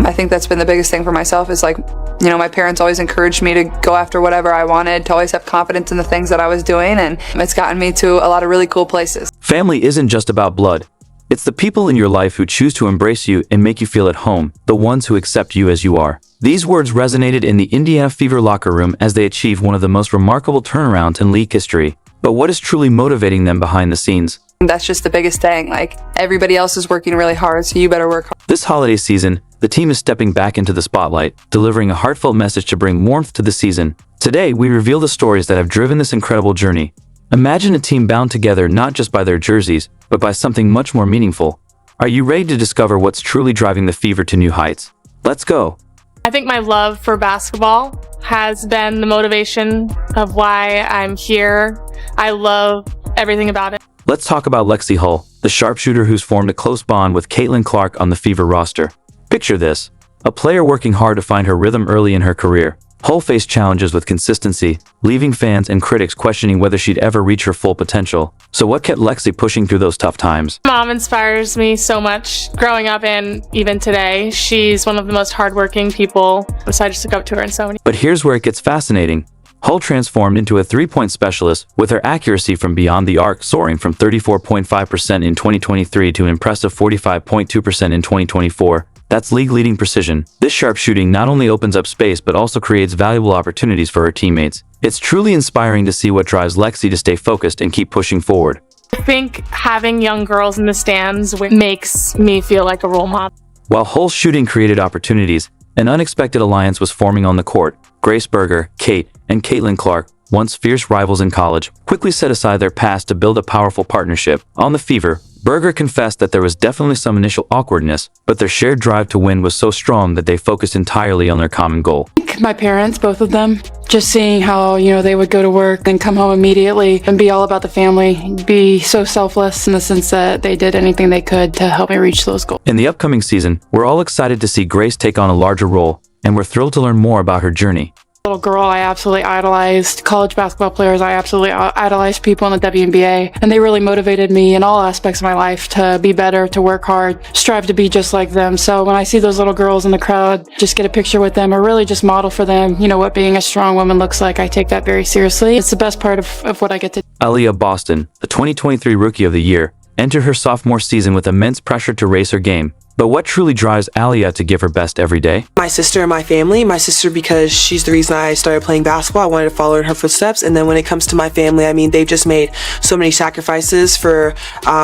I think that's been the biggest thing for myself is my parents always encouraged me to go after whatever I wanted, to always have confidence in the things that I was doing, and it's gotten me to a lot of really cool places. Family isn't just about blood. It's the people in your life who choose to embrace you and make you feel at home, the ones who accept you as you are. These words resonated in the Indiana Fever locker room as they achieved one of the most remarkable turnarounds in league history. But what is truly motivating them behind the scenes? That's just the biggest thing. Everybody else is working really hard, so you better work hard. This holiday season, the team is stepping back into the spotlight, delivering a heartfelt message to bring warmth to the season. Today, we reveal the stories that have driven this incredible journey. Imagine a team bound together not just by their jerseys, but by something much more meaningful. Are you ready to discover what's truly driving the Fever to new heights? Let's go! I think my love for basketball has been the motivation of why I'm here. I love everything about it. Let's talk about Lexi Hull, the sharpshooter who's formed a close bond with Caitlin Clark on the Fever roster. Picture this, a player working hard to find her rhythm early in her career. Hull faced challenges with consistency, leaving fans and critics questioning whether she'd ever reach her full potential. So what kept Lexi pushing through those tough times? Mom inspires me so much growing up and even today. She's one of the most hardworking people, so I just look up to her in so many. But here's where it gets fascinating. Hull transformed into a three-point specialist, with her accuracy from beyond the arc soaring from 34.5% in 2023 to an impressive 45.2% in 2024. That's league-leading precision. This sharp shooting not only opens up space but also creates valuable opportunities for her teammates. It's truly inspiring to see what drives Lexi to stay focused and keep pushing forward. I think having young girls in the stands makes me feel like a role model. While Hull's shooting created opportunities, an unexpected alliance was forming on the court. Grace Berger, Kate, and Caitlin Clark, once fierce rivals in college, quickly set aside their past to build a powerful partnership. On the Fever, Berger confessed that there was definitely some initial awkwardness, but their shared drive to win was so strong that they focused entirely on their common goal. My parents, both of them, just seeing how, they would go to work and come home immediately and be all about the family, be so selfless in the sense that they did anything they could to help me reach those goals. In the upcoming season, we're all excited to see Grace take on a larger role, and we're thrilled to learn more about her journey. Little girl, I absolutely idolized college basketball players. I absolutely idolized people in the WNBA, and they really motivated me in all aspects of my life to be better, to work hard, strive to be just like them. So when I see those little girls in the crowd, just get a picture with them or really just model for them, what being a strong woman looks like. I take that very seriously. It's the best part of what I get to do. Aaliyah Boston, the 2023 Rookie of the Year, entered her sophomore season with immense pressure to raise her game. But what truly drives Aaliyah to give her best every day? My sister and my family. My sister because she's the reason I started playing basketball. I wanted to follow in her footsteps. And then when it comes to my family, they've just made so many sacrifices for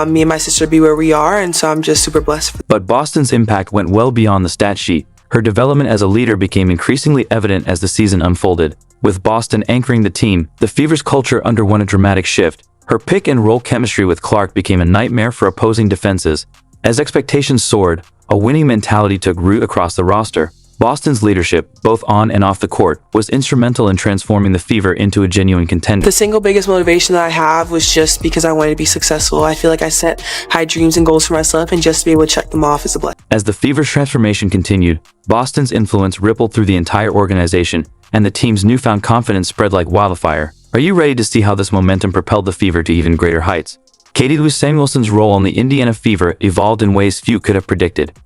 me and my sister to be where we are. And so I'm just super blessed. But Boston's impact went well beyond the stat sheet. Her development as a leader became increasingly evident as the season unfolded. With Boston anchoring the team, the Fever's culture underwent a dramatic shift. Her pick-and-roll chemistry with Clark became a nightmare for opposing defenses. As expectations soared, a winning mentality took root across the roster. Boston's leadership, both on and off the court, was instrumental in transforming the Fever into a genuine contender. The single biggest motivation that I have was just because I wanted to be successful. I feel like I set high dreams and goals for myself, and just to be able to check them off is a blessing. As the Fever's transformation continued, Boston's influence rippled through the entire organization, and the team's newfound confidence spread like wildfire. Are you ready to see how this momentum propelled the Fever to even greater heights? Katie Lou Samuelson's role on the Indiana Fever evolved in ways few could have predicted.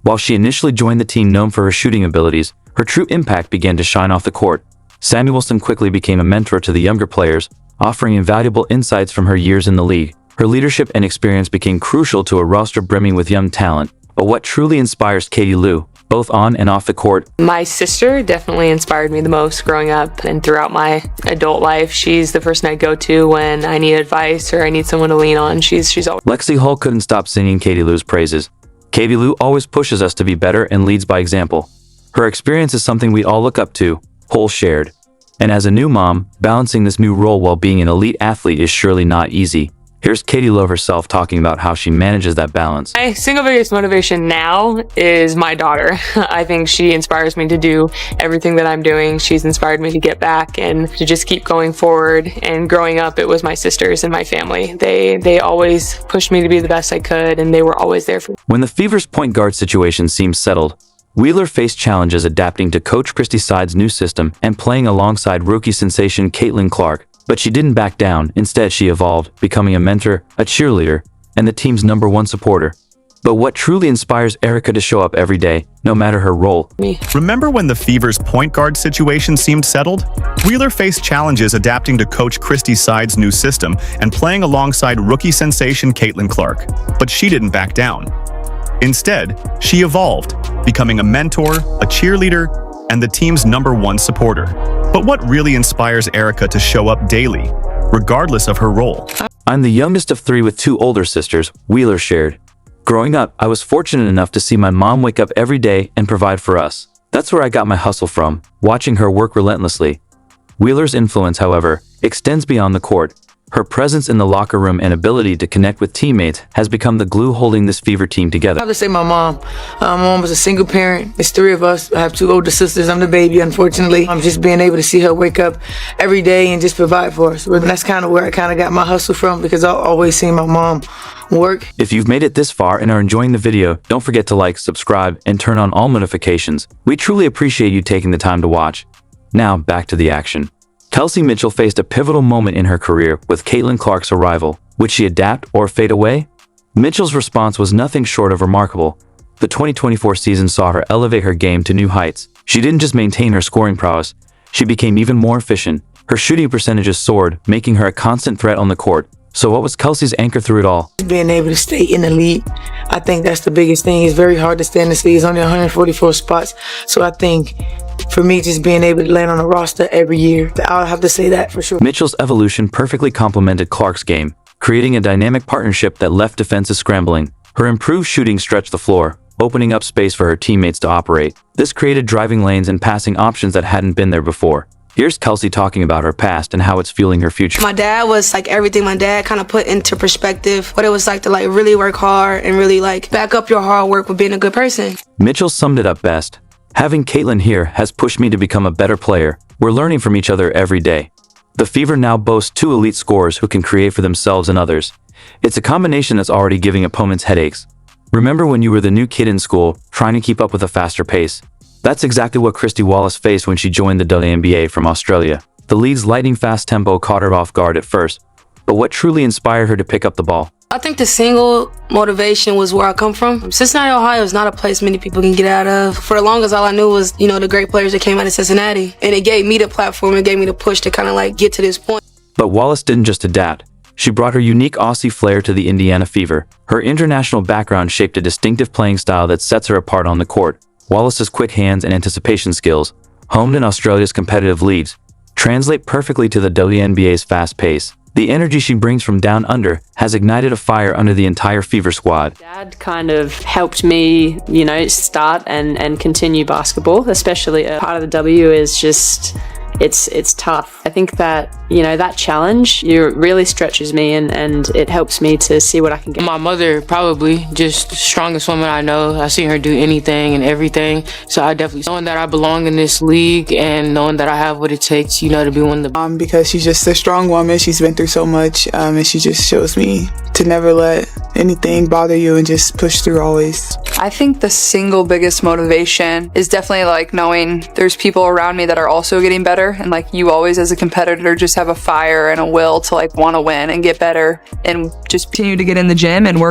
While she initially joined the team known for her shooting abilities, her true impact began to shine off the court. Samuelson quickly became a mentor to the younger players, offering invaluable insights from her years in the league. Her leadership and experience became crucial to a roster brimming with young talent. But what truly inspires Katie Lou, both on and off the court? My sister definitely inspired me the most growing up and throughout my adult life. She's the person I go to when I need advice or I need someone to lean on. She's always... Lexi Hull couldn't stop singing Katie Lou's praises. Katie Lou always pushes us to be better and leads by example. Her experience is something we all look up to, Hull shared. And as a new mom, balancing this new role while being an elite athlete is surely not easy. Here's Katie Lou herself talking about how she manages that balance. My single biggest motivation now is my daughter. I think she inspires me to do everything that I'm doing. She's inspired me to get back and to just keep going forward. And growing up, it was my sisters and my family. They always pushed me to be the best I could, and they were always there for me. When the Fever's point guard situation seemed settled, Wheeler faced challenges adapting to Coach Christie Side's new system and playing alongside rookie sensation Caitlin Clark. But she didn't back down. Instead, she evolved, becoming a mentor, a cheerleader, and the team's #1 supporter. But what truly inspires Erica to show up every day, no matter her role? Remember when the Fever's point guard situation seemed settled? Wheeler faced challenges adapting to Coach Christy Side's new system and playing alongside rookie sensation Caitlin Clark. But she didn't back down. Instead, she evolved, becoming a mentor, a cheerleader, and the team's #1 supporter. But what really inspires Erica to show up daily, regardless of her role? I'm the youngest of 3 with 2 older sisters, Wheeler shared. Growing up, I was fortunate enough to see my mom wake up every day and provide for us. That's where I got my hustle from, watching her work relentlessly. Wheeler's influence, however, extends beyond the court. Her presence in the locker room and ability to connect with teammates has become the glue holding this Fever team together. I have to say my mom. My mom was a single parent. It's 3 of us. I have 2 older sisters. I'm the baby, unfortunately. I'm just being able to see her wake up every day and just provide for us. And that's kind of where I kind of got my hustle from, because I always seen my mom work. If you've made it this far and are enjoying the video, don't forget to like, subscribe, and turn on all notifications. We truly appreciate you taking the time to watch. Now, back to the action. Kelsey Mitchell faced a pivotal moment in her career with Caitlin Clark's arrival. Would she adapt or fade away? Mitchell's response was nothing short of remarkable. The 2024 season saw her elevate her game to new heights. She didn't just maintain her scoring prowess, she became even more efficient. Her shooting percentages soared, making her a constant threat on the court. So what was Kelsey's anchor through it all? Being able to stay in the league, I think that's the biggest thing. It's very hard to stay in this league. It's only 144 spots. So I think for me, just being able to land on a roster every year, I'll have to say that for sure. Mitchell's evolution perfectly complemented Clark's game, creating a dynamic partnership that left defenses scrambling. Her improved shooting stretched the floor, opening up space for her teammates to operate. This created driving lanes and passing options that hadn't been there before. Here's Kelsey talking about her past and how it's fueling her future. My dad was like everything. My dad kind of put into perspective what it was like to like really work hard and really like back up your hard work with being a good person. Mitchell summed it up best. Having Caitlin here has pushed me to become a better player. We're learning from each other every day. The Fever now boasts 2 elite scorers who can create for themselves and others. It's a combination that's already giving opponents headaches. Remember when you were the new kid in school, trying to keep up with a faster pace? That's exactly what Christy Wallace faced when she joined the WNBA from Australia. The league's lightning-fast tempo caught her off guard at first, but what truly inspired her to pick up the ball? I think the single motivation was where I come from. Cincinnati, Ohio is not a place many people can get out of. For the longest, all I knew was, the great players that came out of Cincinnati. And it gave me the platform, it gave me the push to kind of like get to this point. But Wallace didn't just adapt. She brought her unique Aussie flair to the Indiana Fever. Her international background shaped a distinctive playing style that sets her apart on the court. Wallace's quick hands and anticipation skills, honed in Australia's competitive leagues, translate perfectly to the WNBA's fast pace. The energy she brings from down under has ignited a fire under the entire Fever squad. Dad kind of helped me, start and continue basketball, especially a part of the W is just, it's tough. I think that, that challenge, it really stretches me and it helps me to see what I can get. My mother, probably, just the strongest woman I know. I seen her do anything and everything. So I definitely, knowing that I belong in this league and knowing that I have what it takes, to be one of the... Because she's just a strong woman. She's been through so much and she just shows me to never let anything bother you and just push through always. I think the single biggest motivation is definitely like knowing there's people around me that are also getting better, and like you always as a competitor just have a fire and a will to like want to win and get better and just continue to get in the gym and work